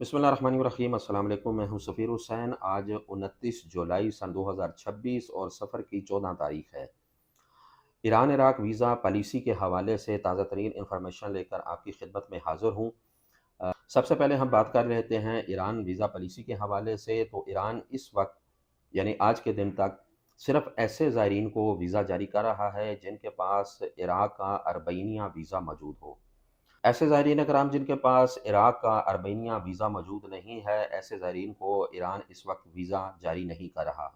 बिस्मिल्लाहिर्रहमानिर्रहीम। अस्सलाम वालेकुम। मैं हूं सफ़ीर हुसैन। आज 29 जुलाई सन 2026 और सफ़र की 14 तारीख है। ईरान इराक वीज़ा पॉलिसी के हवाले से ताज़ा तरीन इंफॉर्मेशन लेकर आपकी खिदमत में हाज़िर हूँ। सबसे पहले हम बात कर लेते हैं ईरान वीज़ा पॉलिसी के हवाले से। तो ईरान इस वक्त यानी आज के दिन तक सिर्फ़ ऐसे ज़ायरीन को वीज़ा जारी कर रहा है जिनके पास इराक का अरबईनिया वीज़ा मौजूद हो। ऐसे ज़ायरीन कराम जिनके पास इराक का अरबेनिया वीज़ा मौजूद नहीं है, ऐसे ज़ायरीन को ईरान इस वक्त वीज़ा जारी नहीं कर रहा।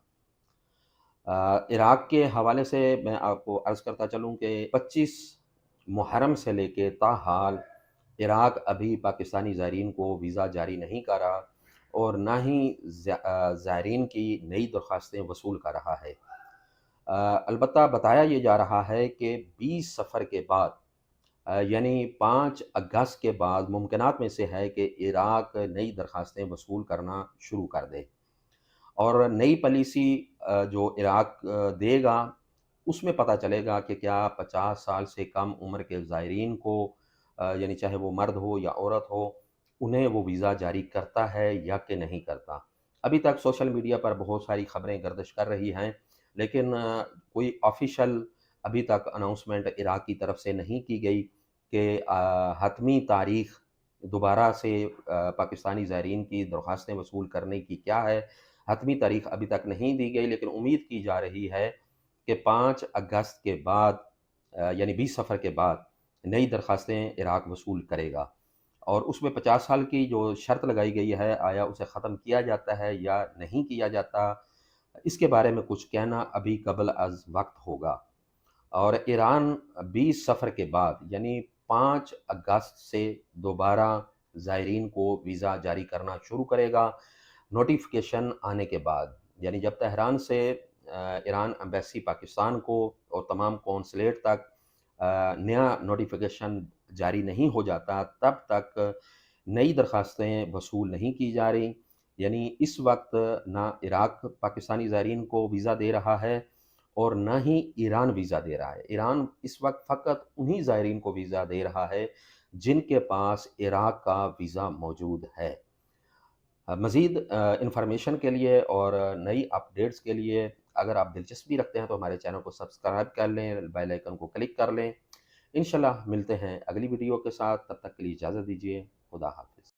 इराक के हवाले से मैं आपको अर्ज़ करता चलूँ कि 25 मुहर्रम से लेके ताहाल इराक अभी पाकिस्तानी ज़ायरीन को वीज़ा जारी नहीं कर रहा और ना ही ज़ायरीन की नई दरख्वास्तें वसूल कर रहा है। अलबत्ता बताया ये जा रहा है कि 20 सफ़र के बाद यानी 5 अगस्त के बाद मुमकिनात में से है कि इराक नई दरख्वास्तें वसूल करना शुरू कर दे और नई पॉलिसी जो इराक देगा, उसमें पता चलेगा कि क्या 50 साल से कम उम्र के ज़ायरीन को यानी चाहे वो मर्द हो या औरत हो, उन्हें वो वीज़ा जारी करता है या कि नहीं करता। अभी तक सोशल मीडिया पर बहुत सारी खबरें गर्दिश कर रही हैं, लेकिन कोई ऑफ़िशियल अभी तक अनाउंसमेंट इराक की तरफ से नहीं की गई कि हतमी तारीख़ दोबारा से पाकिस्तानी ज़ायरीन की दरख्वास्तें वसूल करने की क्या है, हतमी तारीख़ अभी तक नहीं दी गई। लेकिन उम्मीद की जा रही है कि 5 अगस्त के बाद यानी 20 सफ़र के बाद नई दरख्वास्तें इराक वसूल करेगा और उसमें 50 साल की जो शर्त लगाई गई है, आया उसे ख़त्म किया जाता है या नहीं किया जाता, इसके बारे में कुछ कहना अभी क़ब्ल अज़ वक़्त होगा। और ईरान 20 सफ़र के बाद यानी 5 अगस्त से दोबारा ज़ायरीन को वीज़ा जारी करना शुरू करेगा, नोटिफ़िकेशन आने के बाद। यानी जब तेहरान से ईरान एम्बेसी पाकिस्तान को और तमाम कौंसलेट तक नया नोटिफ़िकेशन जारी नहीं हो जाता, तब तक नई दरख्वास्तें वसूल नहीं की जा रही। यानी इस वक्त ना इराक पाकिस्तानी ज़ायरीन को वीज़ा दे रहा है और ना ही ईरान वीज़ा दे रहा है। ईरान इस वक्त फ़कत उन्हीं ज़ायरीन को वीज़ा दे रहा है जिनके पास इराक का वीज़ा मौजूद है। मज़ीद इन्फॉर्मेशन के लिए और नई अपडेट्स के लिए अगर आप दिलचस्पी रखते हैं तो हमारे चैनल को सब्सक्राइब कर लें, बेल आइकन को क्लिक कर लें। इंशाल्लाह मिलते हैं अगली वीडियो के साथ, तब तक के लिए इजाज़त दीजिए। खुदा हाफ़िज़।